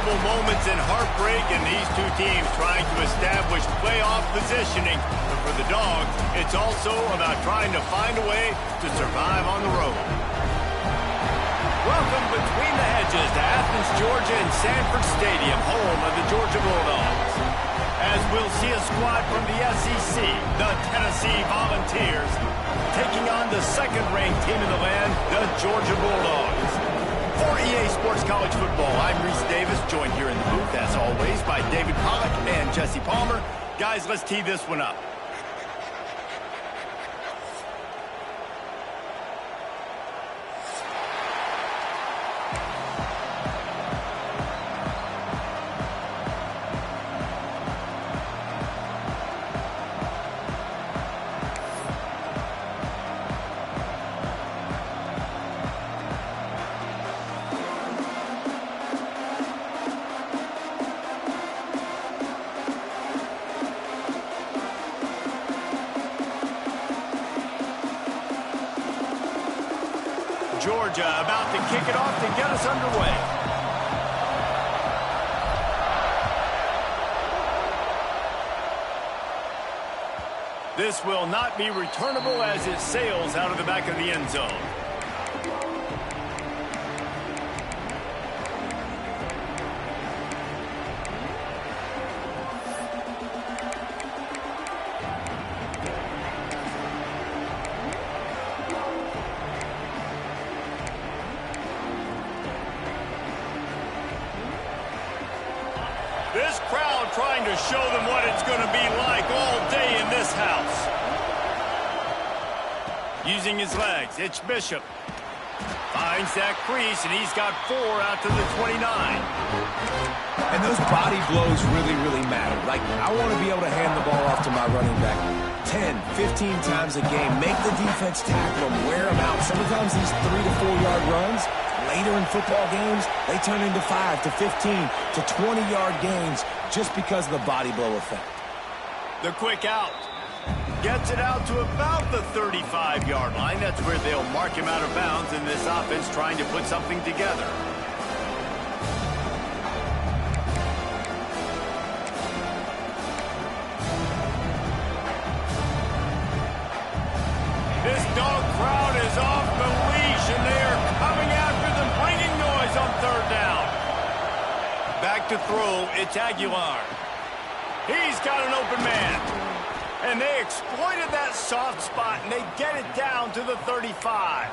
unforgettable moments and heartbreak, and these two teams trying to establish playoff positioning. But for the Dogs, it's also about trying to find a way to survive on the road. Welcome between the hedges to Athens, Georgia and Sanford Stadium, home of the Georgia Bulldogs. As we'll see a squad from the SEC, the Tennessee Volunteers, taking on the second-ranked team in the land, the Georgia Bulldogs. For EA Sports College Football, I'm Reese Davis, joined here in the booth, as always, by David Pollack and Jesse Palmer. Guys, let's tee this one up. Georgia about to kick it off to get us underway. This will not be returnable as it sails out of the back of the end zone. This crowd trying to show them what it's going to be like all day in this house. Using his legs, it's Bishop. Finds that crease, and he's got 4 out to the 29. And those body blows really, really matter. Like, I want to be able to hand the ball off to my running back 10, 15 times a game. Make the defense tackle them, wear them out. Sometimes these 3 to 4 yard runs, later in football games, they turn into 5 to 15 to 20-yard gains just because of the body blow effect. The quick out. Gets it out to about the 35-yard line. That's where they'll mark him out of bounds in this offense trying to put something together. This dog crowd is off the leash, and they are coming after them, bringing noise on third down. Back to throw, it's Aguilar. He's got an open man. And they exploited that soft spot, and they get it down to the 35.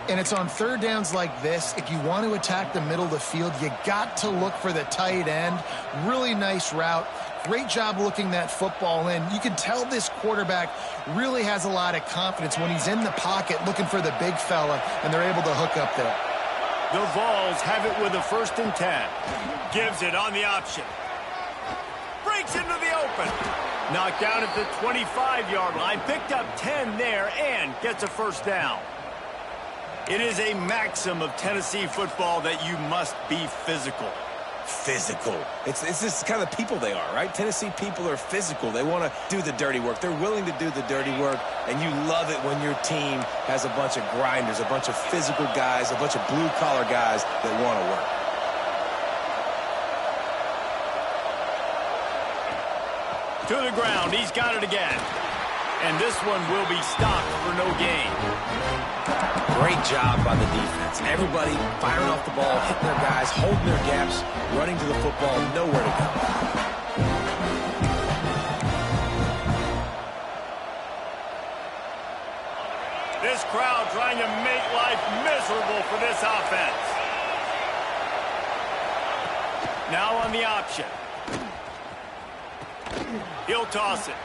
And it's on third downs like this. If you want to attack the middle of the field, you got to look for the tight end. Really nice route. Great job looking that football in. You can tell this quarterback really has a lot of confidence when he's in the pocket looking for the big fella, and they're able to hook up there. The Vols have it with a 1st and 10. Gives it on the option. Breaks into the open. Knocked down at the 25-yard line. Picked up 10 there and gets a 1st down. It is a maxim of Tennessee football that you must be physical. Physical. It's just kind of the people they are, right? Tennessee people are physical. They want to do the dirty work. They're willing to do the dirty work, and you love it when your team has a bunch of grinders, a bunch of physical guys, a bunch of blue-collar guys that want to work. To the ground, he's got it again. And this one will be stopped for no gain. Great job by the defense. Everybody firing off the ball, hitting their guys, holding their gaps, running to the football, nowhere to go. This crowd trying to make life miserable for this offense. Now on the option. He'll toss it.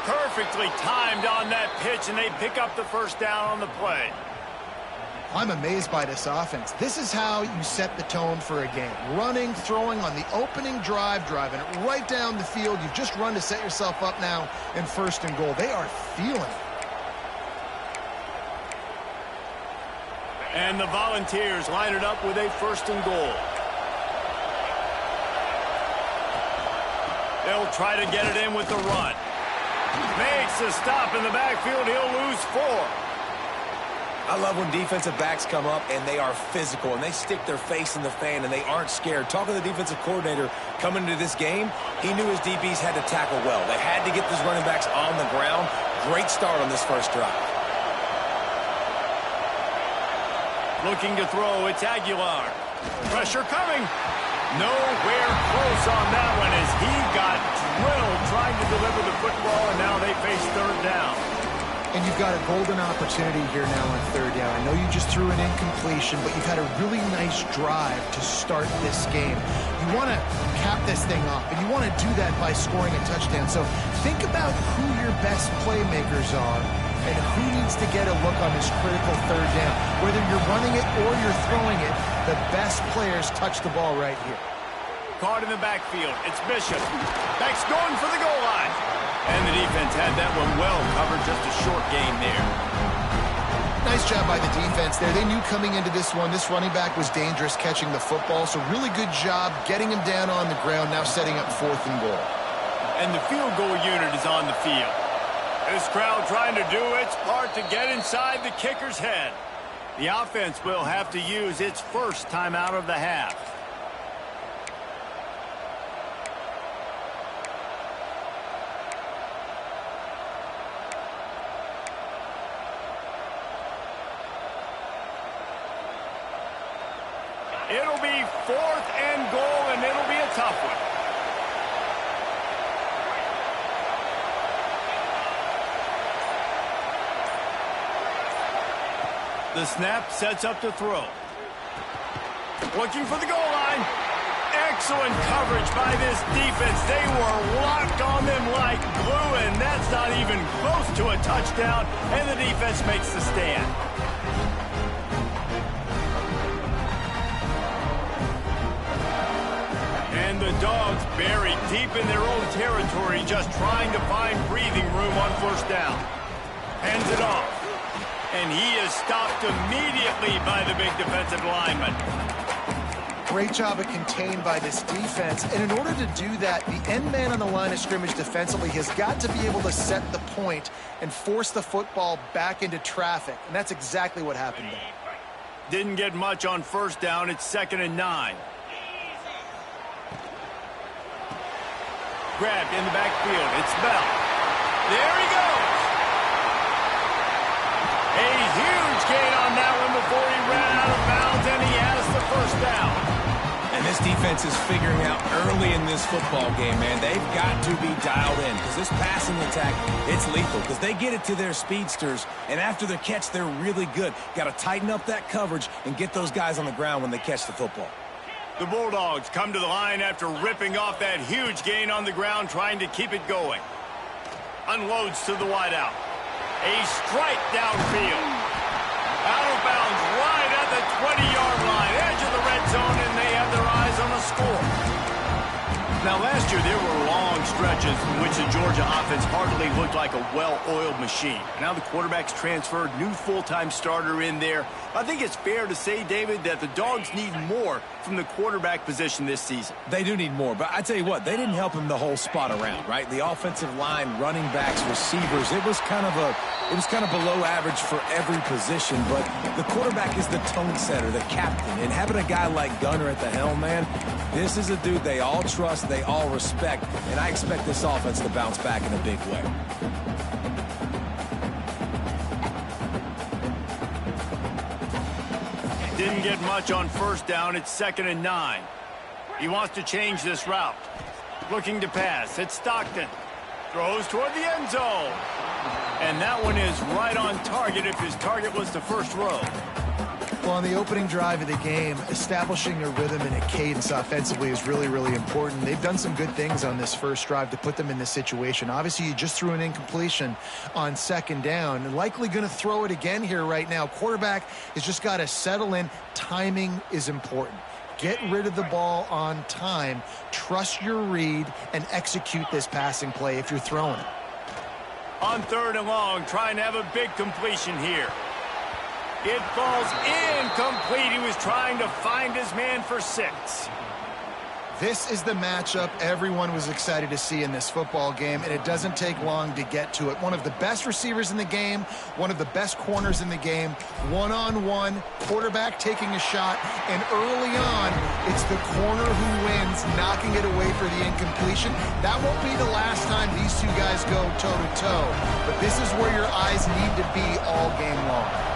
Perfectly timed on that pitch, and they pick up the 1st down on the play. I'm amazed by this offense. This is how you set the tone for a game. Running, throwing on the opening drive, driving it right down the field. You've just run to set yourself up now in 1st and goal. They are feeling it. And the Volunteers line it up with a 1st and goal. They'll try to get it in with the run. Makes a stop in the backfield. He'll lose 4. I love when defensive backs come up and they are physical and they stick their face in the fan and they aren't scared. Talking to the defensive coordinator coming into this game, he knew his DBs had to tackle well. They had to get those running backs on the ground. Great start on this first drive. Looking to throw, it's Aguilar. Pressure coming. Nowhere close on that one as he got drilled trying to deliver the football, and now they face third down. And you've got a golden opportunity here now on third down. I know you just threw an incompletion, but you've had a really nice drive to start this game. You want to cap this thing off, and you want to do that by scoring a touchdown. So think about who your best playmakers are and who needs to get a look on this critical third down. Whether you're running it or you're throwing it, the best players touch the ball right here. Caught in the backfield. It's Bishop. Beck's going for the goal line. And the defense had that one well covered, just a short gain there. Nice job by the defense there. They knew coming into this one, this running back was dangerous catching the football, so really good job getting him down on the ground, now setting up 4th and goal. And the field goal unit is on the field. This crowd trying to do its part to get inside the kicker's head. The offense will have to use its first timeout of the half. It'll be 4th and goal, and it'll be a tough one. The snap sets up to throw. Looking for the goal line. Excellent coverage by this defense. They were locked on them like glue, and that's not even close to a touchdown, and the defense makes the stand. And the Dogs buried deep in their own territory, just trying to find breathing room on first down. Hands it off. And he is stopped immediately by the big defensive lineman. Great job of contained by this defense. And in order to do that, the end man on the line of scrimmage defensively has got to be able to set the point and force the football back into traffic. And that's exactly what happened there. Didn't get much on first down. It's 2nd and 9. Grabbed in the backfield. It's Bell. There he goes. A huge gain on that one before he ran out of bounds, and he has the first down. And this defense is figuring out early in this football game, man. They've got to be dialed in because this passing attack, it's lethal because they get it to their speedsters, and after the catch, they're really good. Got to tighten up that coverage and get those guys on the ground when they catch the football. The Bulldogs come to the line after ripping off that huge gain on the ground, trying to keep it going. Unloads to the wideout. A strike downfield. Out of bounds right at the 20-yard line. Edge of the red zone, and they have their eyes on the score. Now, last year, there were long stretches in which the Georgia offense hardly looked like a well-oiled machine. Now the quarterback's transferred, new full-time starter in there. I think it's fair to say, David, that the Dogs need more from the quarterback position this season. They do need more, but I tell you what, they didn't help him the whole spot around, right? The offensive line, running backs, receivers, it was kind of below average for every position, but the quarterback is the tone setter, the captain, and having a guy like Gunner at the helm, man, this is a dude they all trust, they all respect, and I expect this offense to bounce back in a big way. Didn't get much on first down. It's 2nd and 9. He wants to change this route. Looking to pass. It's Stockton. Throws toward the end zone. And that one is right on target if his target was the first row. Well, on the opening drive of the game, establishing a rhythm and a cadence offensively is really, really important. They've done some good things on this first drive to put them in this situation. Obviously, you just threw an incompletion on 2nd down, and likely going to throw it again here right now. Quarterback has just got to settle in. Timing is important. Get rid of the ball on time. Trust your read and execute this passing play if you're throwing it. On 3rd and long, trying to have a big completion here. It falls incomplete. He was trying to find his man for 6. This is the matchup everyone was excited to see in this football game, and it doesn't take long to get to it. One of the best receivers in the game, one of the best corners in the game, one-on-one, quarterback taking a shot, and early on, it's the corner who wins, knocking it away for the incompletion. That won't be the last time these two guys go toe-to-toe, but this is where your eyes need to be all game long.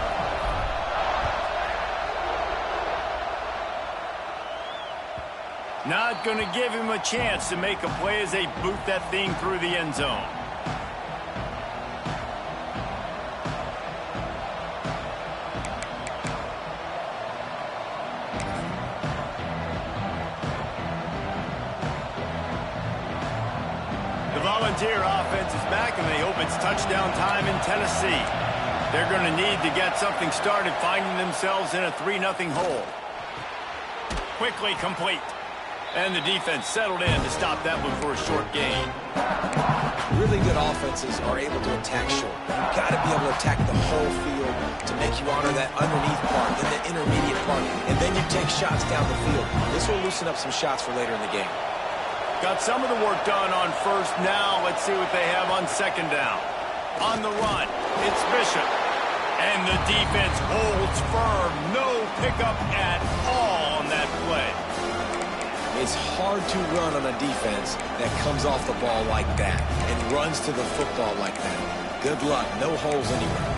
Not going to give him a chance to make a play as they boot that thing through the end zone. The Volunteer offense is back, and they hope it's touchdown time in Tennessee. They're going to need to get something started, finding themselves in a 3-0 hole. Quickly complete. And the defense settled in to stop that one for a short gain. Really good offenses are able to attack short. You've got to be able to attack the whole field to make you honor that underneath part, then the intermediate part, and then you take shots down the field. This will loosen up some shots for later in the game. Got some of the work done on first. Now let's see what they have on second down. On the run, it's Bishop. And the defense holds firm. No pickup at all on that play. It's hard to run on a defense that comes off the ball like that and runs to the football like that. Good luck. No holes anywhere.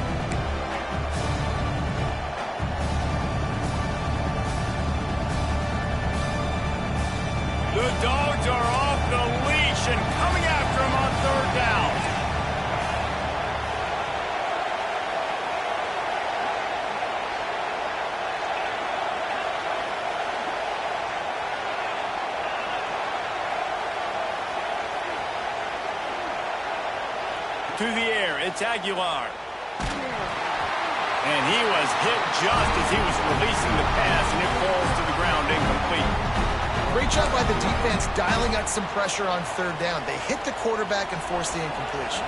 The Dogs are off the leash and coming after him on third down. To the air, it's Aguilar. And he was hit just as he was releasing the pass, and it falls to the ground incomplete. Great job by the defense dialing out some pressure on third down. They hit the quarterback and forced the incompletion.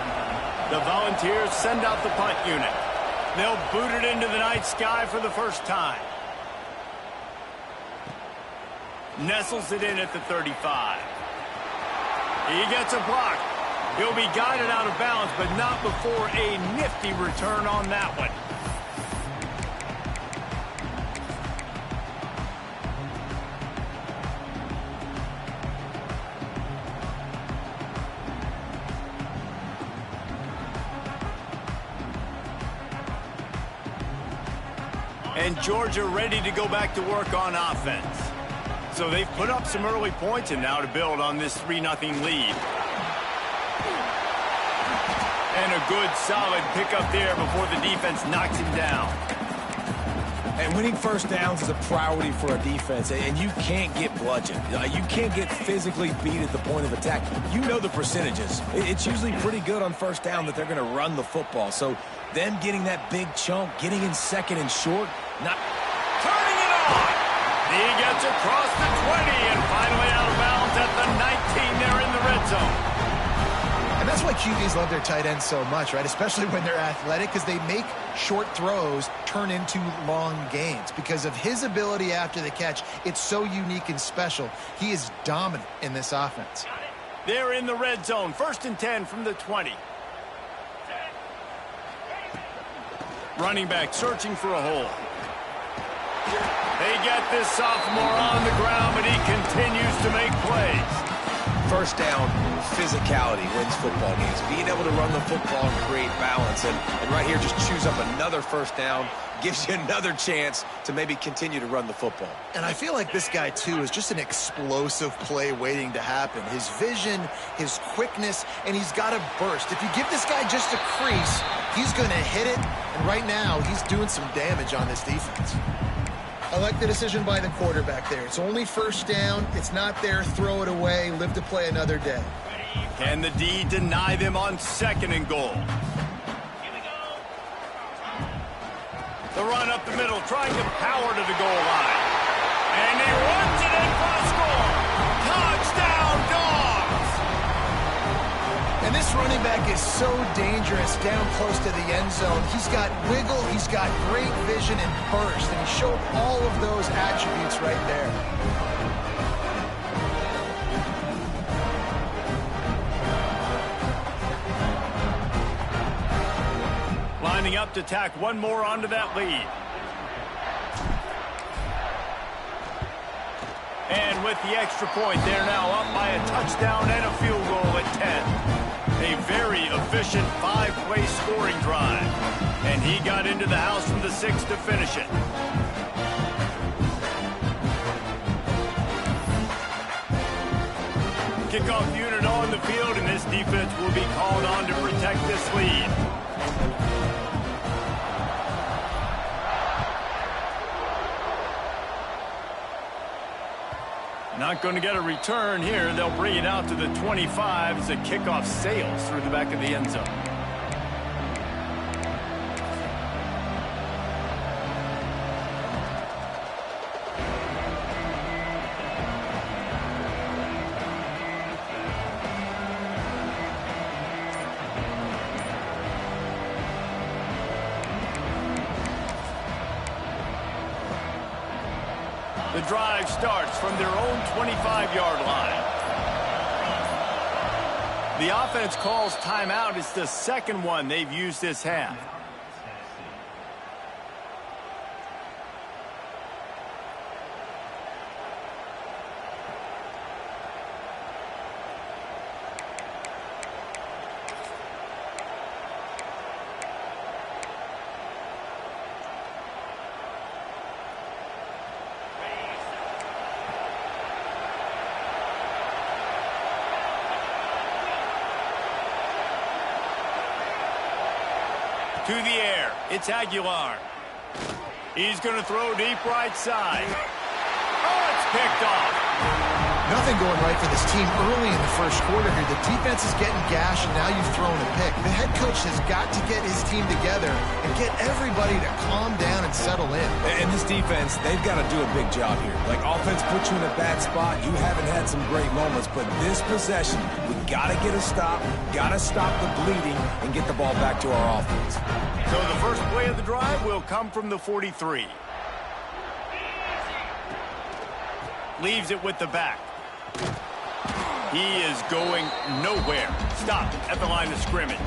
The Volunteers send out the punt unit. They'll boot it into the night sky for the first time. Nestles it in at the 35. He gets a block. He'll be guided out of bounds, but not before a nifty return on that one. And Georgia ready to go back to work on offense. So they've put up some early points, and now to build on this 3-0 lead. And a good, solid pickup there before the defense knocks him down. And winning first downs is a priority for a defense, and you can't get bludgeoned. You can't get physically beat at the point of attack. You know the percentages. It's usually pretty good on first down that they're going to run the football. So them getting that big chunk, getting in second and short, not turning it on. He gets across the 20 and finally out of bounds at the 19 there in the red zone. And that's why QBs love their tight ends so much, right? Especially when they're athletic, because they make short throws turn into long gains. Because of his ability after the catch, it's so unique and special. He is dominant in this offense. They're in the red zone. 1st and 10 from the 20. Running back searching for a hole. They get this sophomore on the ground, but he continues to make plays. First down, physicality wins football games. Being able to run the football and create balance. And right here, just choose up another first down, gives you another chance to maybe continue to run the football. And I feel like this guy, too, is just an explosive play waiting to happen. His vision, his quickness, and he's got a burst. If you give this guy just a crease, he's going to hit it. And right now, he's doing some damage on this defense. I like the decision by the quarterback there. It's only first down. It's not there. Throw it away. Live to play another day. Can the D deny them on 2nd and goal? The run up the middle, trying to power to the goal line. And he runs it in for a score. Touchdown, Dogs! And this running back is so dangerous down close to the end zone. He's got wiggle, he's got great vision and burst, and he showed all of those attributes right there. lining up to tack one more onto that lead. And with the extra point, they're now up by a touchdown and a field goal at 10. A very efficient 5-play scoring drive. And he got into the house from the 6 to finish it. Kickoff unit on the field, and this defense will be called on to protect this lead. Not going to get a return here. They'll bring it out to the 25 as the kickoff sails through the back of the end zone. The drive starts from their own 25-yard line. The offense calls timeout. It's the second one they've used this half. To the air, it's Aguilar. He's going to throw deep right side. Oh, it's picked off. Nothing going right for this team early in the first quarter here. The defense is getting gashed, and now you've thrown a pick. The head coach has got to get his team together and get everybody to calm down and settle in. And this defense, they've got to do a big job here. Like, offense puts you in a bad spot. You haven't had some great moments, but this possession, we got to get a stop, got to stop the bleeding, and get the ball back to our offense. So the first play of the drive will come from the 43. Leaves it with the back. He is going nowhere. Stop at the line of scrimmage.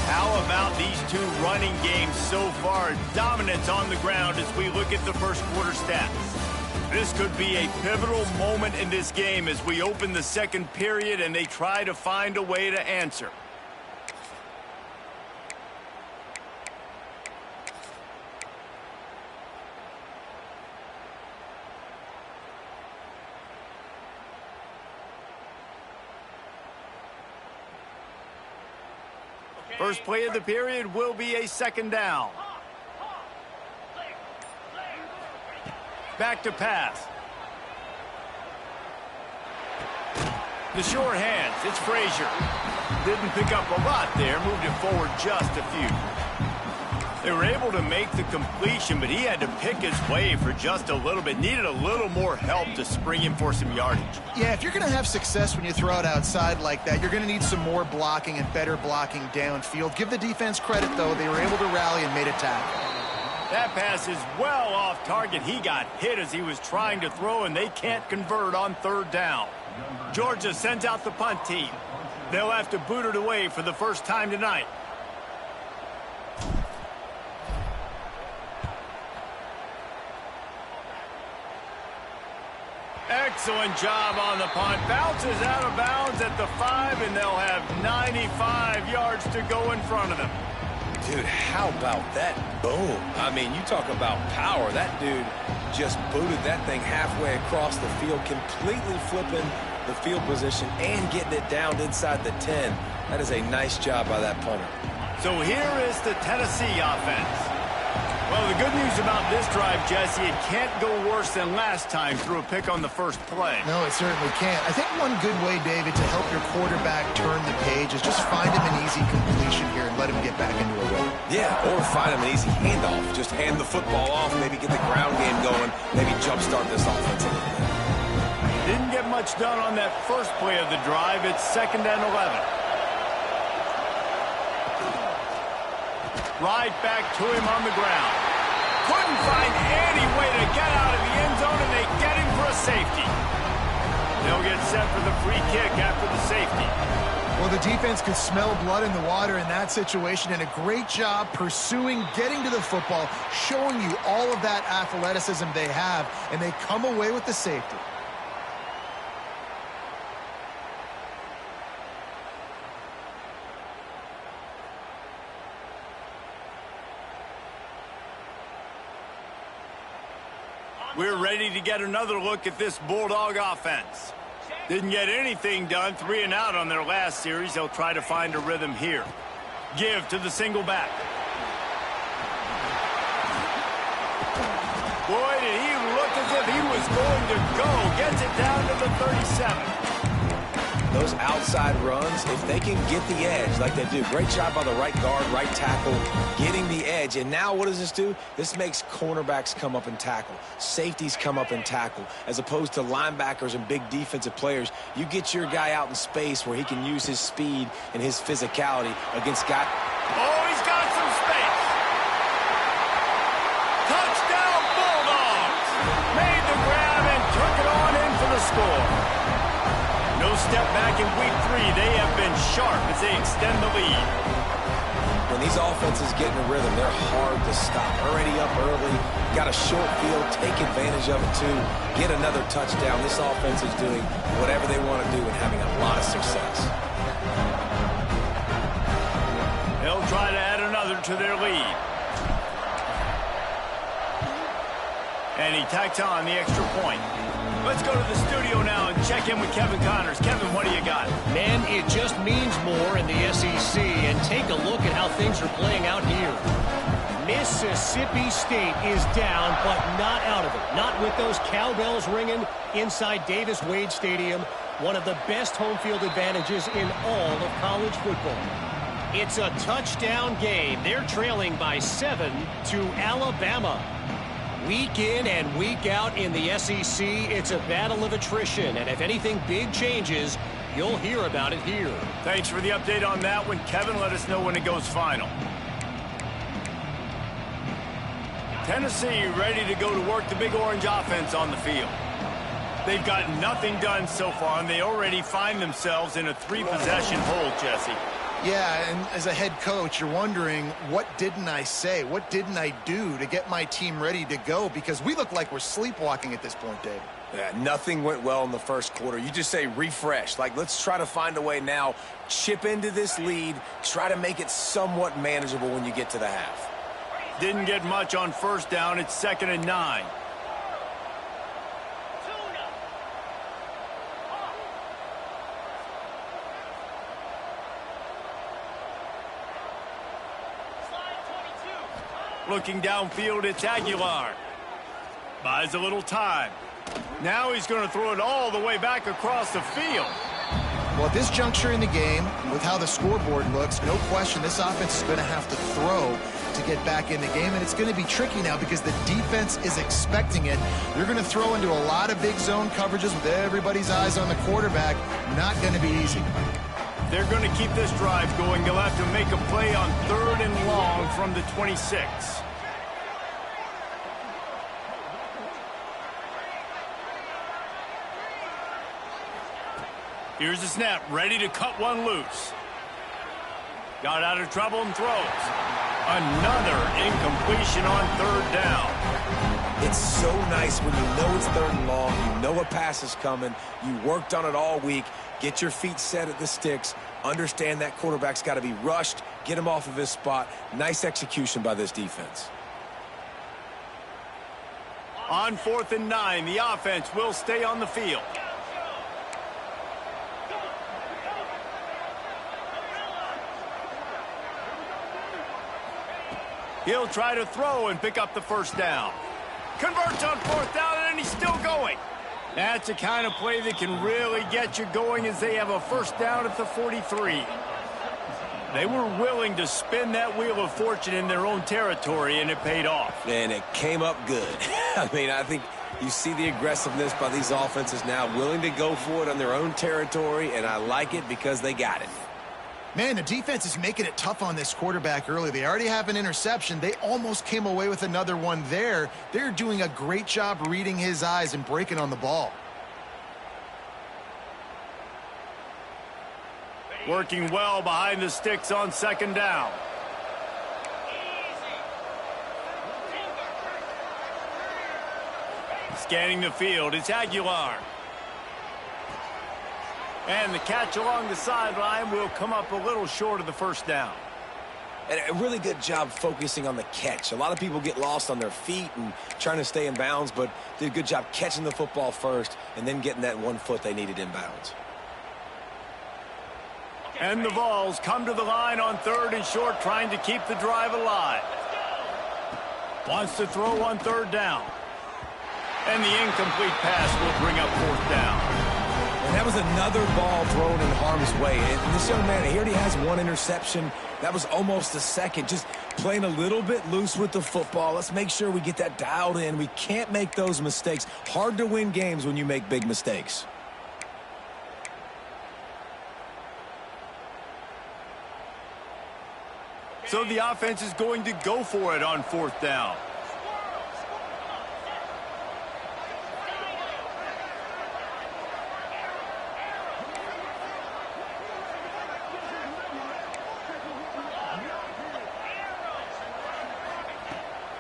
How about these two running games so far? Dominance on the ground as we look at the first quarter stats. This could be a pivotal moment in this game as we open the second period and they try to find a way to answer. First play of the period will be a second down. Back to pass. The short hands, it's Frazier. Didn't pick up a lot there, moved it forward just a few. They were able to make the completion, but he had to pick his way for just a little bit. Needed a little more help to spring him for some yardage. Yeah, if you're going to have success when you throw it outside like that, you're going to need some more blocking and better blocking downfield. Give the defense credit, though. They were able to rally and made a tackle. That pass is well off target. He got hit as he was trying to throw, and they can't convert on third down. Georgia sends out the punt team. They'll have to boot it away for the first time tonight. Excellent job on the punt. Bounces out of bounds at the 5, and they'll have 95 yards to go in front of them. Dude, how about that boom? I mean, you talk about power. That dude just booted that thing halfway across the field, completely flipping the field position and getting it down inside the 10. That is a nice job by that punter. So here is the Tennessee offense. Well, the good news about this drive, Jesse, it can't go worse than last time through a pick on the first play. No, it certainly can't. I think one good way, David, to help your quarterback turn the page is just find him an easy completion here and let him get back into a rhythm. Yeah, or find him an easy handoff. Just hand the football off, maybe get the ground game going, maybe jumpstart this offense a little bit. Didn't get much done on that first play of the drive. It's 2nd and 11. Right back to him on the ground. Couldn't find any way to get out of the end zone, and they get him for a safety. They'll get set for the free kick after the safety. Well, the defense could smell blood in the water in that situation, and a great job pursuing, getting to the football, showing you all of that athleticism they have, and they come away with the safety. We're ready to get another look at this Bulldog offense. Didn't get anything done, 3 and out on their last series. They'll try to find a rhythm here. Give to the single back. Boy, did he look as if he was going to go. Gets it down to the 37. Those outside runs, if they can get the edge like they do, great job by the right guard, right tackle, getting the edge. And now what does this do? This makes cornerbacks come up and tackle. Safeties come up and tackle. As opposed to linebackers and big defensive players, you get your guy out in space where he can use his speed and his physicality against guys. Oh, he's got some space. Touchdown Bulldogs. Made the grab and took it on in for the score. No step back in week 3. They have been sharp as they extend the lead. When these offenses get in a rhythm, they're hard to stop. Already up early, got a short field, take advantage of it too, get another touchdown. This offense is doing whatever they want to do and having a lot of success. They'll try to add another to their lead. And he tacks on the extra point. Let's go to the studio now and check in with Kevin Connors. Kevin, what do you got? Man, it just means more in the SEC, and take a look at how things are playing out here. Mississippi State is down, but not out of it. Not with those cowbells ringing inside Davis-Wade Stadium, one of the best home field advantages in all of college football. It's a touchdown game. They're trailing by 7 to Alabama. Week in and week out in the SEC, it's a battle of attrition, and if anything big changes, you'll hear about it here. Thanks for the update on that one, Kevin. Let us know when it goes final. Tennessee ready to go to work the Big Orange offense on the field. They've got nothing done so far, and they already find themselves in a 3-possession hole, Jesse. Yeah, and as a head coach, you're wondering, what didn't I say? What didn't I do to get my team ready to go? Because we look like we're sleepwalking at this point, Dave. Yeah, nothing went well in the first quarter. You just say refresh. Like, let's try to find a way now, chip into this lead, try to make it somewhat manageable when you get to the half. Didn't get much on first down. It's 2nd and 9. Looking downfield, it's Aguilar. Buys a little time. Now he's going to throw it all the way back across the field. Well, at this juncture in the game, with how the scoreboard looks, no question this offense is going to have to throw to get back in the game, and it's going to be tricky now because the defense is expecting it. You're going to throw into a lot of big zone coverages with everybody's eyes on the quarterback. Not going to be easy. They're going to keep this drive going. They'll have to make a play on 3rd and long from the 26. Here's the snap, ready to cut one loose. Got out of trouble and throws. Another incompletion on 3rd down. It's so nice when you know it's 3rd and long, you know a pass is coming, you worked on it all week, get your feet set at the sticks, understand that quarterback's got to be rushed, get him off of his spot. Nice execution by this defense. On 4th and 9, the offense will stay on the field. He'll try to throw and pick up the first down. Converts on 4th down, and he's still going. That's the kind of play that can really get you going as they have a first down at the 43. They were willing to spin that wheel of fortune in their own territory, and it paid off. And it came up good. I mean, I think you see the aggressiveness by these offenses now, willing to go for it on their own territory, and I like it because they got it. Man, the defense is making it tough on this quarterback early. They already have an interception. They almost came away with another one there. They're doing a great job reading his eyes and breaking on the ball. Working well behind the sticks on second down. Scanning the field, it's Aguilar. And the catch along the sideline will come up a little short of the first down. And a really good job focusing on the catch. A lot of people get lost on their feet and trying to stay in bounds, but did a good job catching the football first and then getting that 1 foot they needed in bounds. And the Vols come to the line on 3rd and short, trying to keep the drive alive. Wants to throw on 3rd down. And the incomplete pass will bring up 4th down. And that was another ball thrown in harm's way. And this young man, he already has 1 interception. That was almost a second. Just playing a little bit loose with the football. Let's make sure we get that dialed in. We can't make those mistakes. Hard to win games when you make big mistakes. So the offense is going to go for it on 4th down.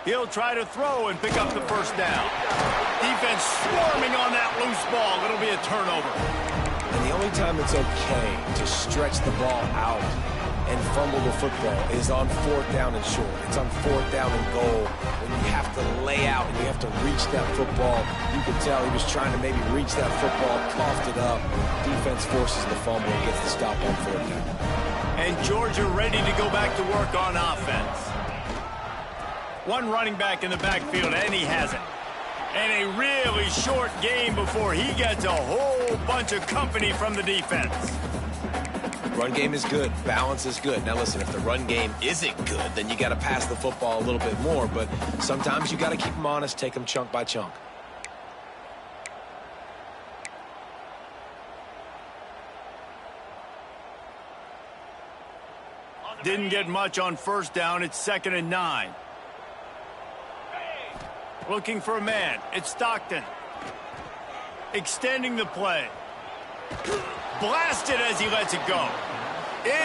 He'll try to throw and pick up the first down. Defense swarming on that loose ball. It'll be a turnover. And the only time it's okay to stretch the ball out and fumble the football is on 4th down and short. It's on 4th down and goal when you have to lay out and you have to reach that football. You can tell he was trying to maybe reach that football, coughed it up. Defense forces the fumble and gets the stop on 4th down. And Georgia ready to go back to work on offense. 1 running back in the backfield, and he has it. And a really short game before he gets a whole bunch of company from the defense. Run game is good. Balance is good. Now, listen, if the run game isn't good, then you got to pass the football a little bit more. But sometimes you got to keep them honest, take them chunk by chunk. Didn't get much on 1st down. It's 2nd and 9. Looking for a man. It's Stockton. Extending the play. Blasted as he lets it go.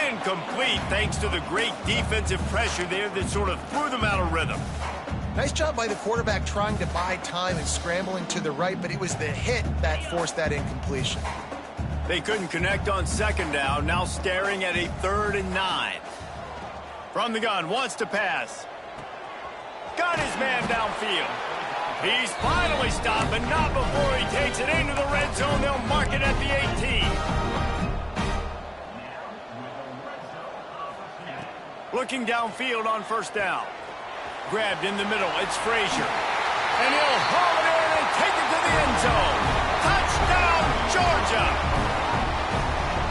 Incomplete thanks to the great defensive pressure there that sort of threw them out of rhythm. Nice job by the quarterback trying to buy time and scrambling to the right, but it was the hit that forced that incompletion. They couldn't connect on 2nd down. Now staring at a 3rd and 9. From the gun, wants to pass. Got his man downfield. He's finally stopped, but not before he takes it into the red zone. They'll mark it at the 18. Looking downfield on 1st down. Grabbed in the middle. It's Frazier. And he'll haul it in and take it to the end zone. Touchdown, Georgia!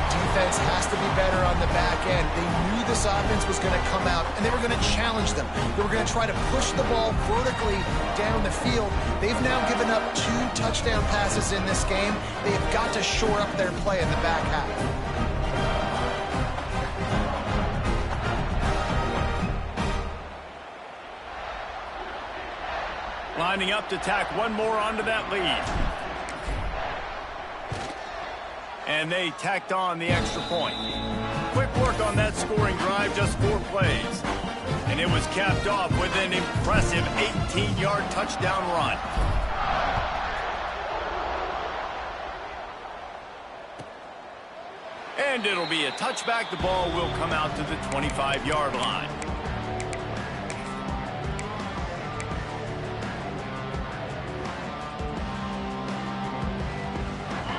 Defense has to be better on the back end. They knew this offense was going to come out, and they were going to challenge them. They were going to try to push the ball vertically down the field. They've now given up 2 touchdown passes in this game. They have got to shore up their play in the back half. Lining up to tack 1 more onto that lead. And they tacked on the extra point. Quick work on that scoring drive, just 4 plays. And it was capped off with an impressive 18-yard touchdown run. And it'll be a touchback. The ball will come out to the 25-yard line.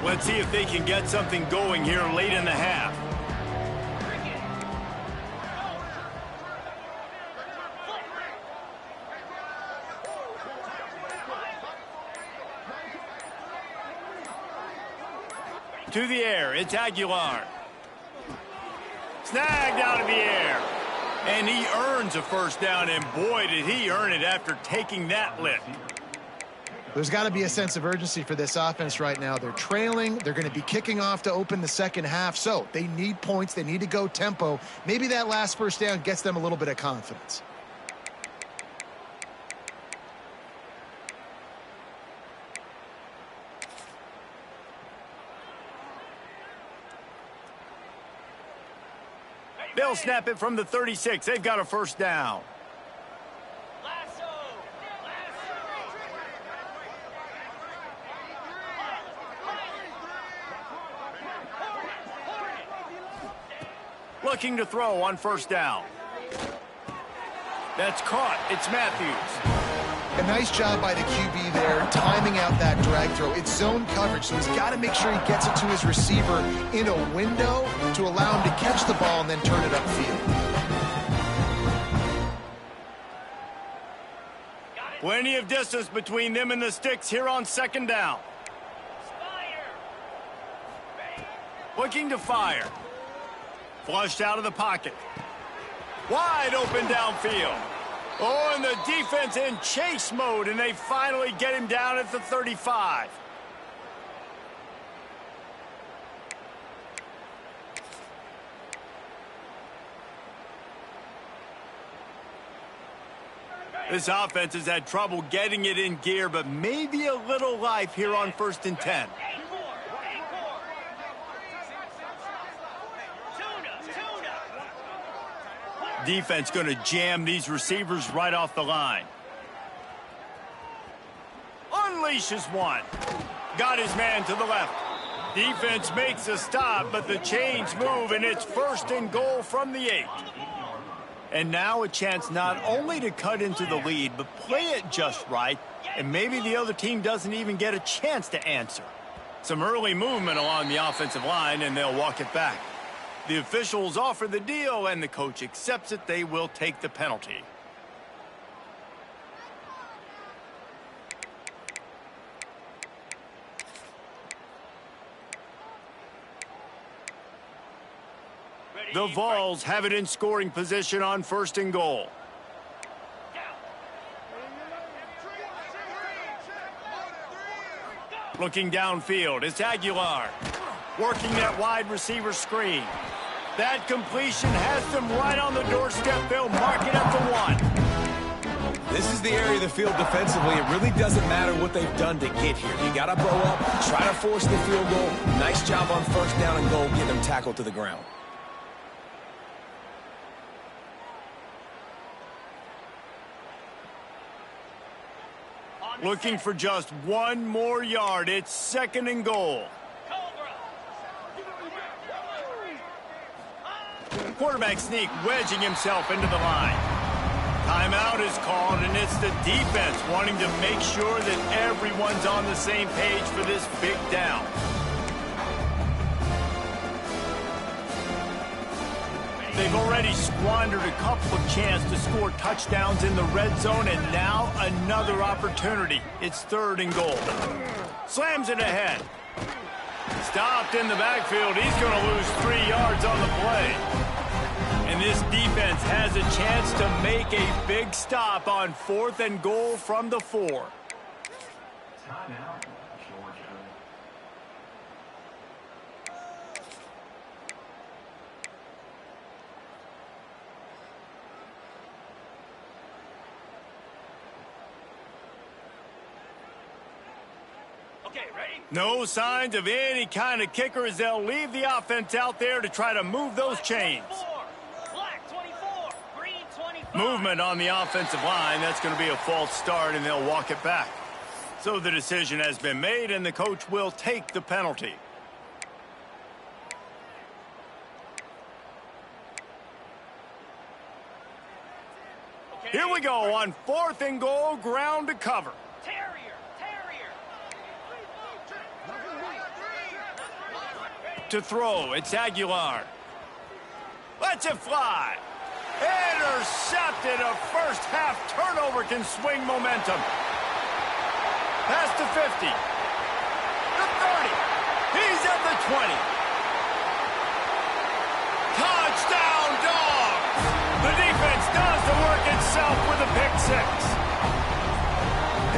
Let's see if they can get something going here late in the half. To the air, it's Aguilar. Snagged out of the air. And he earns a 1st down, and boy, did he earn it after taking that lift. There's got to be a sense of urgency for this offense right now. They're trailing. They're going to be kicking off to open the second half. So they need points. They need to go tempo. Maybe that last first down gets them a little bit of confidence. They'll snap it from the 36. They've got a first down. Looking to throw on first down. That's caught. It's Matthews. A nice job by the QB there, timing out that drag throw. It's zone coverage, so he's got to make sure he gets it to his receiver in a window to allow him to catch the ball and then turn it upfield. Plenty of distance between them and the sticks here on second down. Looking to fire. Flushed out of the pocket. Wide open downfield. Oh, and the defense in chase mode, and they finally get him down at the 35. This offense has had trouble getting it in gear, but maybe a little life here on 1st and 10. Defense going to jam these receivers right off the line. Unleashes one. Got his man to the left. Defense makes a stop, but the chains move, and it's 1st and goal from the 8. And now a chance not only to cut into the lead, but play it just right, and maybe the other team doesn't even get a chance to answer. Some early movement along the offensive line, and they'll walk it back. The officials offer the deal, and the coach accepts it. They will take the penalty. The Vols have it in scoring position on 1st and goal. Looking downfield, it's Aguilar. Working that wide receiver screen. That completion has them right on the doorstep. They'll mark it at the 1. This is the area of the field defensively. It really doesn't matter what they've done to get here. You got to bow up, try to force the field goal. Nice job on 1st down and goal. Get them tackled to the ground. Looking for just 1 more yard. It's 2nd and goal. Quarterback sneak wedging himself into the line. Timeout is called, and it's the defense wanting to make sure that everyone's on the same page for this big down. They've already squandered a couple of chances to score touchdowns in the red zone, and now another opportunity. It's 3rd and goal. Slams it ahead. Stopped in the backfield. He's going to lose 3 yards on the play. And this defense has a chance to make a big stop on 4th and goal from the 4. Timeout, Georgia. Okay, ready? No signs of any kind of kicker as they'll leave the offense out there to try to move those chains. Movement on the offensive line. That's going to be a false start, and they'll walk it back. So the decision has been made, and the coach will take the penalty. Here we go on 4th and goal, ground to cover. To throw, it's Aguilar. Lets it fly. Intercepted. A first half turnover can swing momentum. Past the 50. The 30. He's at the 20. Touchdown, Dogs! The defense does the work itself with a pick 6.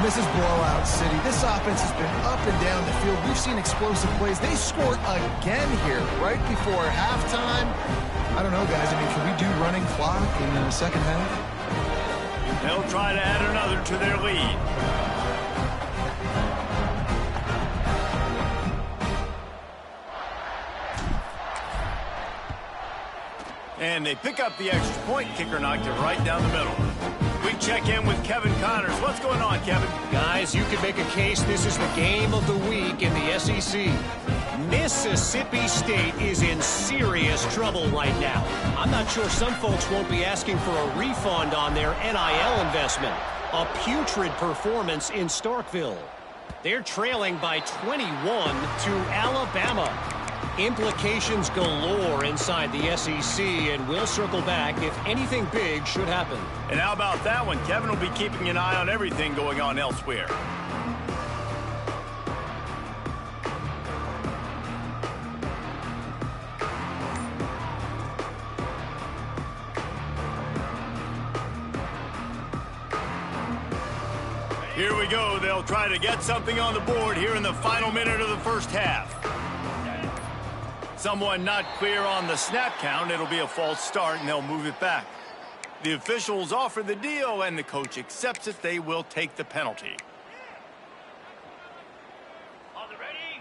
And this is blowout city. This offense has been up and down the field. We've seen explosive plays. They score again here right before halftime. I don't know, guys. I mean, can we do running clock in the second half? They'll try to add another to their lead. And they pick up the extra point. Kicker knocked it right down the middle. We check in with Kevin Connors. What's going on, Kevin? Guys, you could make a case this is the game of the week in the SEC. Mississippi State is in serious trouble right now. I'm not sure some folks won't be asking for a refund on their NIL investment. A putrid performance in Starkville. They're trailing by 21 to Alabama. Implications galore inside the SEC, and we'll circle back if anything big should happen. And how about that one? Kevin will be keeping an eye on everything going on elsewhere. Here we go. They'll try to get something on the board here in the final minute of the first half. Someone not clear on the snap count. It'll be a false start, and they'll move it back. The officials offer the deal, and the coach accepts it. They will take the penalty. On the ready.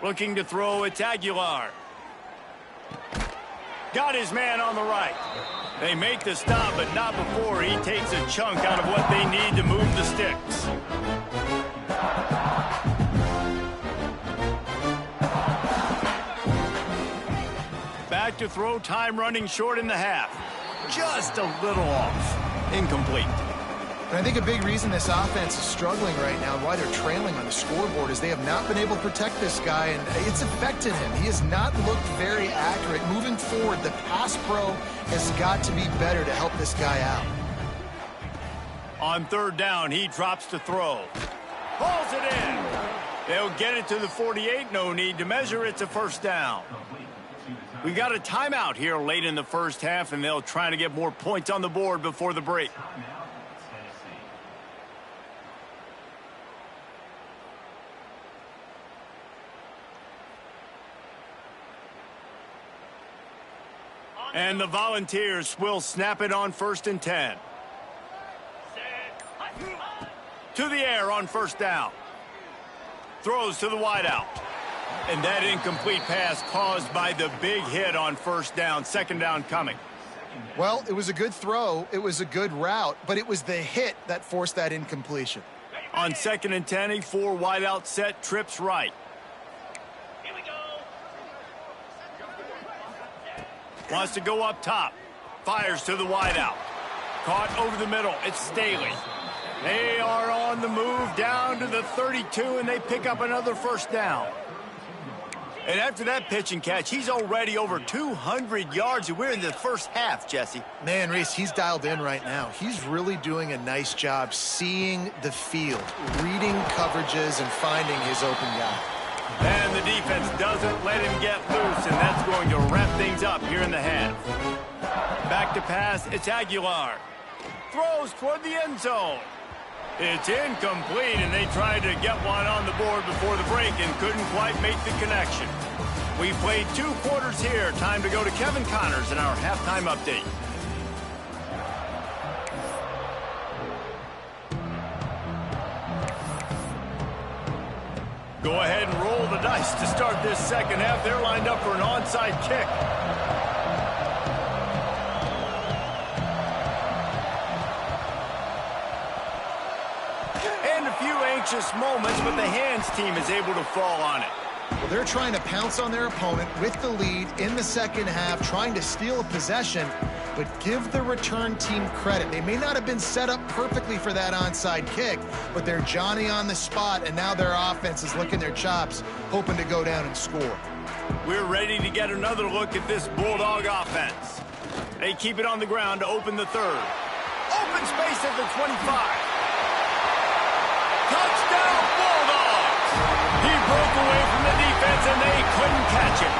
Looking to throw, it's Aguilar. Got his man on the right. They make the stop, but not before he takes a chunk out of what they need to move the sticks. Back to throw, time running short in the half. Just a little off. Incomplete. And I think a big reason this offense is struggling right now and why they're trailing on the scoreboard is they have not been able to protect this guy, and it's affected him. He has not looked very accurate. Moving forward, the pass pro has got to be better to help this guy out. On third down, he drops to throw. Hauls it in. They'll get it to the 48. No need to measure. It's a first down. We got a timeout here late in the first half, and they'll try to get more points on the board before the break. And the Volunteers will snap it on 1st and 10. To the air on first down. Throws to the wideout. And that incomplete pass caused by the big hit on first down. Second down coming. Well, it was a good throw. It was a good route, but it was the hit that forced that incompletion. On 2nd and 10, a 4 wideout set, trips right. Wants to go up top. Fires to the wideout. Caught over the middle. It's Staley. They are on the move down to the 32, and they pick up another first down. And after that pitch and catch, he's already over 200 yards, and we're in the first half, Jesse. Man, Reese, he's dialed in right now. He's really doing a nice job seeing the field, reading coverages, and finding his open guy. And the defense doesn't let him get loose, and that's going to wrap things up here in the half. Back to pass, it's Aguilar. Throws toward the end zone. It's incomplete, and they tried to get one on the board before the break and couldn't quite make the connection. We played 2 quarters here. Time to go to Kevin Connors in our halftime update. Go ahead and roll the dice to start this second half. They're lined up for an onside kick. And a few anxious moments, but the hands team is able to fall on it. Well, they're trying to pounce on their opponent with the lead in the second half, trying to steal a possession, but give the return team credit. They may not have been set up perfectly for that onside kick, but they're Johnny on the spot, and now their offense is licking their chops, hoping to go down and score. We're ready to get another look at this Bulldog offense. They keep it on the ground to open the third. Open space at the 25. Touchdown, Bulldogs! He broke away from the defense, and they couldn't catch him.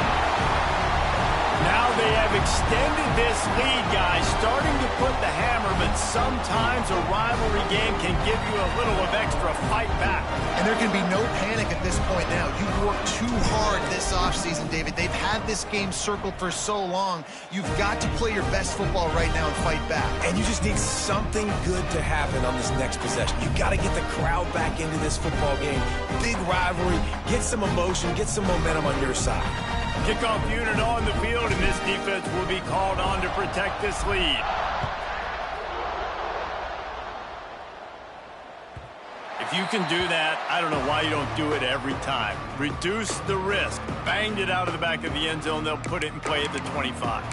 they have extended this lead, guys, starting to put the hammer, but sometimes a rivalry game can give you a little of extra fight back. And there can be no panic at this point now. You've worked too hard this offseason, David. They've had this game circled for so long. You've got to play your best football right now and fight back. And you just need something good to happen on this next possession. You got to get the crowd back into this football game. Big rivalry. Get some emotion. Get some momentum on your side. Kickoff unit on the field, and this defense will be called on to protect this lead. If you can do that, I don't know why you don't do it every time. Reduce the risk. Banged it out of the back of the end zone. They'll put it in play at the 25.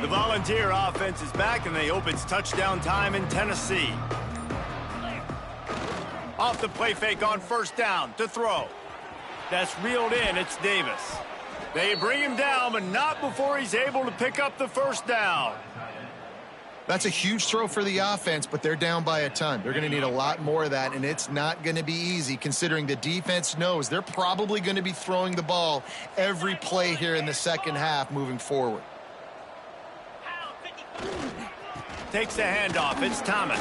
The Volunteer offense is back, and they hope it's touchdown time in Tennessee. Off the play fake on first down to throw. That's reeled in. It's Davis. They bring him down, but not before he's able to pick up the first down. That's a huge throw for the offense, but they're down by a ton. They're going to need a lot more of that, and it's not going to be easy considering the defense knows they're probably going to be throwing the ball every play here in the second half moving forward. Takes the handoff. It's Thomas.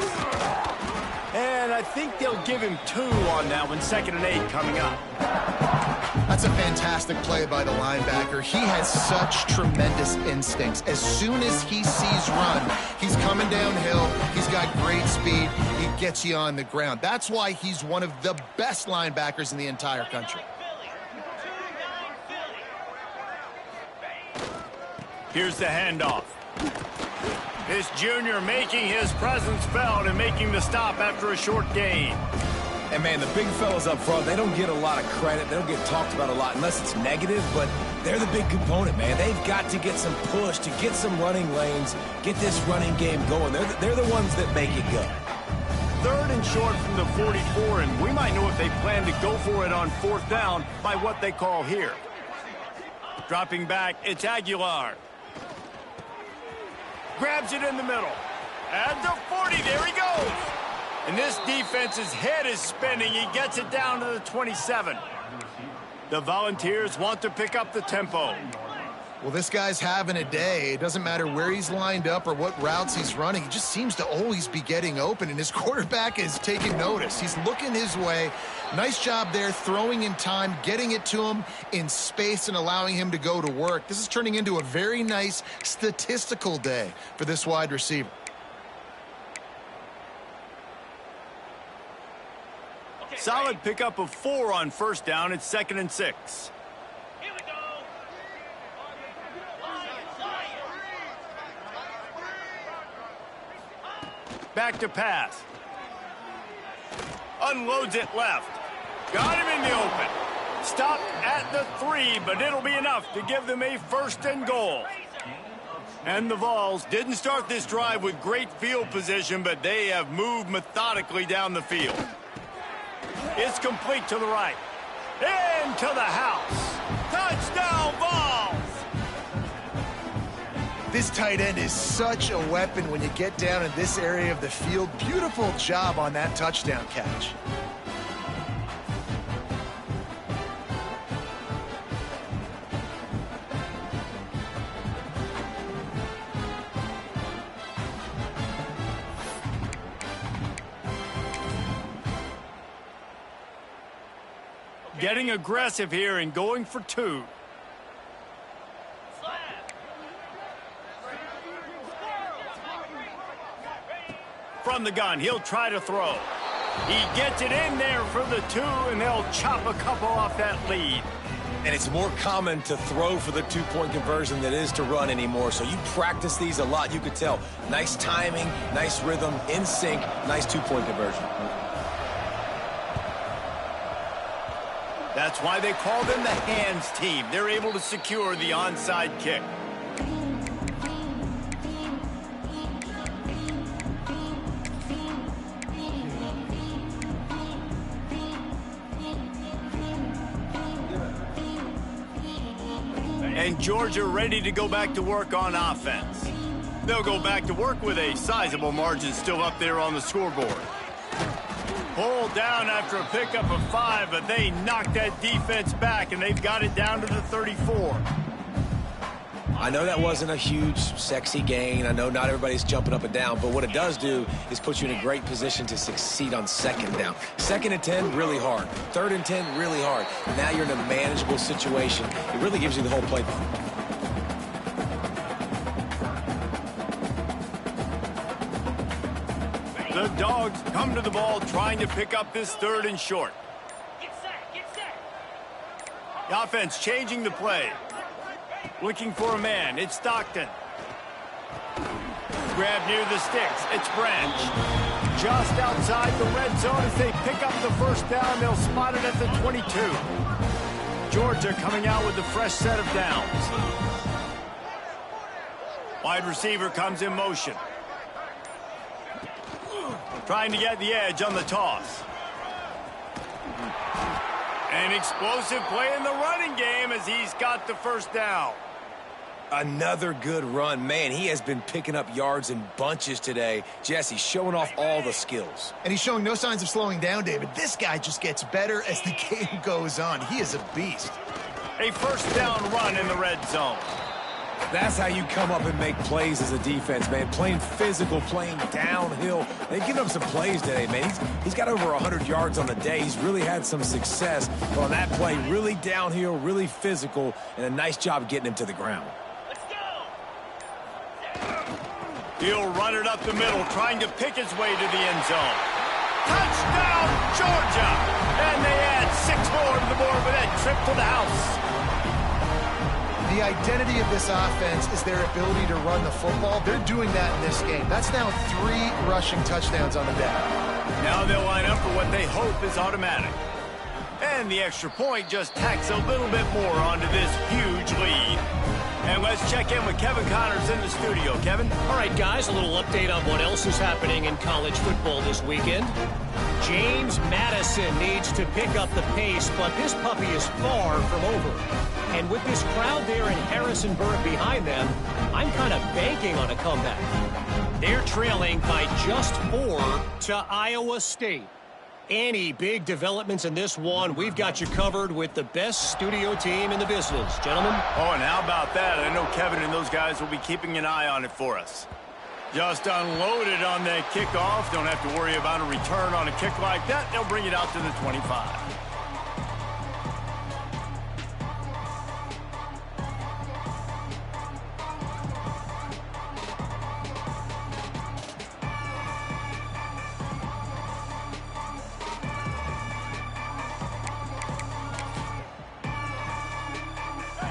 And I think they'll give him 2 on that one. 2nd and 8 coming up. That's a fantastic play by the linebacker. He has such tremendous instincts. As soon as he sees run, he's coming downhill. He's got great speed. He gets you on the ground. That's why he's one of the best linebackers in the entire country. Here's the handoff. This junior making his presence felt and making the stop after a short gain. And, man, the big fellas up front, they don't get a lot of credit. They don't get talked about a lot unless it's negative, but they're the big component, man. They've got to get some push, to get some running lanes, get this running game going. They're the ones that make it go. 3rd and short from the 44, and we might know if they plan to go for it on 4th down by what they call here. Dropping back, it's Aguilar. Grabs it in the middle. At the 40, there he goes. And this defense's head is spinning. He gets it down to the 27. The Volunteers want to pick up the tempo. Well, this guy's having a day. It doesn't matter where he's lined up or what routes he's running. He just seems to always be getting open, and his quarterback is taking notice. He's looking his way. Nice job there, throwing in time, getting it to him in space and allowing him to go to work. This is turning into a very nice statistical day for this wide receiver. Solid pickup of 4 on first down. It's 2nd and 6. Back to pass. Unloads it left. Got him in the open. Stopped at the 3, but it'll be enough to give them a 1st and goal. And the Vols didn't start this drive with great field position, but they have moved methodically down the field. It's complete to the right. Into the house. Touchdown, Vols! This tight end is such a weapon when you get down in this area of the field. Beautiful job on that touchdown catch. Getting aggressive here and going for 2. From the gun, he'll try to throw. He gets it in there for the 2, and they'll chop a couple off that lead. And it's more common to throw for the 2-point conversion than it is to run anymore. So you practice these a lot. You could tell. Nice timing, nice rhythm, in sync, nice 2-point conversion. That's why they call them the hands team. They're able to secure the onside kick. And Georgia ready to go back to work on offense. They'll go back to work with a sizable margin still up there on the scoreboard. Pulled down after a pickup of 5, but they knocked that defense back, and they've got it down to the 34. I know that wasn't a huge, sexy gain. I know not everybody's jumping up and down, but what it does do is put you in a great position to succeed on 2nd down. 2nd and 10, really hard. 3rd and 10, really hard. Now you're in a manageable situation. It really gives you the whole playbook. The Dogs come to the ball trying to pick up this 3rd and short. Get set, get set. The offense changing the play. Looking for a man. It's Stockton. Grab near the sticks. It's Branch. Just outside the red zone as they pick up the 1st down. They'll spot it at the 22. Georgia coming out with a fresh set of downs. Wide receiver comes in motion. Trying to get the edge on the toss. An explosive play in the running game as he's got the 1st down. Another good run. Man, he has been picking up yards in bunches today. Jesse showing off all the skills. And he's showing no signs of slowing down, David. This guy just gets better as the game goes on. He is a beast. A 1st down run in the red zone. That's how you come up and make plays as a defense, man. Playing physical, playing downhill. They've given up some plays today, man. He's got over 100 yards on the day. He's really had some success. But on that play, really downhill, really physical, and a nice job getting him to the ground. Let's go. He'll run it up the middle, trying to pick his way to the end zone. Touchdown, Georgia! And they add 6 more to the board with that trip to the house. The identity of this offense is their ability to run the football. They're doing that in this game. That's now 3 rushing touchdowns on the day. Now they'll line up for what they hope is automatic. And the extra point just tacks a little bit more onto this huge lead. And let's check in with Kevin Connors in the studio. Kevin? All right, guys, a little update on what else is happening in college football this weekend. James Madison needs to pick up the pace, but this puppy is far from over. And with this crowd there in Harrisonburg behind them, I'm kind of banking on a comeback. They're trailing by just 4 to Iowa State. Any big developments in this one, we've got you covered with the best studio team in the business. Gentlemen? Oh, and how about that? I know Kevin and those guys will be keeping an eye on it for us. Just unloaded on that kickoff. Don't have to worry about a return on a kick like that. They'll bring it out to the 25.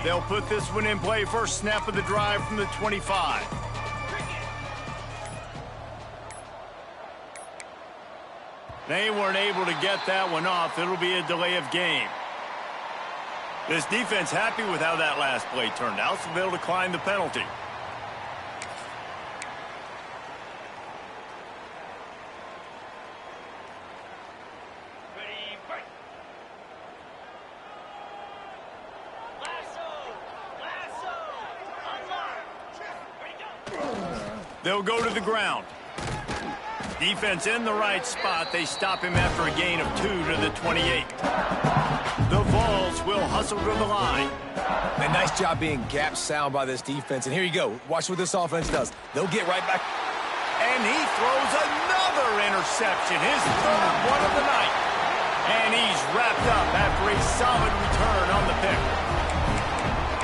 They'll put this one in play. First snap of the drive from the 25. They weren't able to get that one off. It'll be a delay of game. This defense happy with how that last play turned out, so they'll decline the penalty. They'll go to the ground. Defense in the right spot. They stop him after a gain of 2 to the 28. The Vols will hustle to the line. A nice job being gap sound by this defense. And here you go. Watch what this offense does. They'll get right back. And he throws another interception. His 3rd one of the night. And he's wrapped up after a solid return on the pick.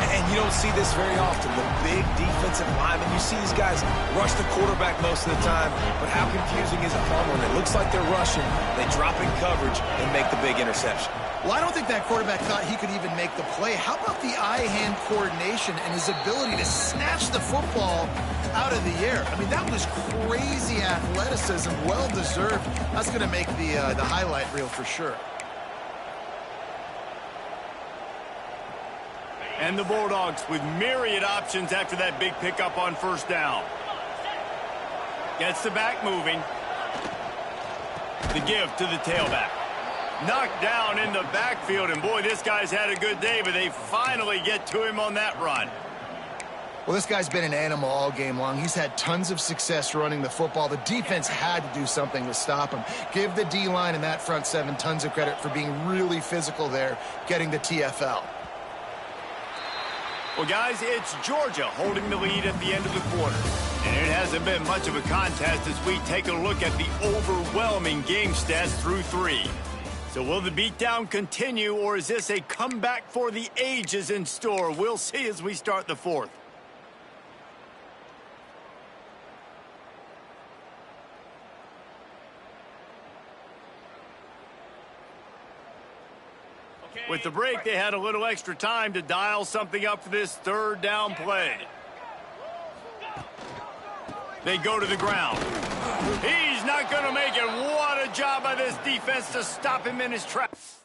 And you don't see this very often. The big defensive linemen, you see these guys rush the quarterback most of the time, but how confusing is it for them when it looks like they're rushing, they drop in coverage and make the big interception? Well, I don't think that quarterback thought he could even make the play. How about the eye-hand coordination and his ability to snatch the football out of the air? I mean, that was crazy athleticism, well-deserved. That's going to make the highlight reel for sure. And the Bulldogs with myriad options after that big pickup on 1st down. Gets the back moving. The give to the tailback. Knocked down in the backfield, and boy, this guy's had a good day, but they finally get to him on that run. Well, this guy's been an animal all game long. He's had tons of success running the football. The defense had to do something to stop him. Give the D-line and that front seven tons of credit for being really physical there, getting the TFL. Well, guys, it's Georgia holding the lead at the end of the quarter. And it hasn't been much of a contest as we take a look at the overwhelming game stats through 3. So will the beatdown continue, or is this a comeback for the ages in store? We'll see as we start the 4th. With the break, they had a little extra time to dial something up for this 3rd down play. They go to the ground. He's not going to make it. What a job by this defense to stop him in his tracks.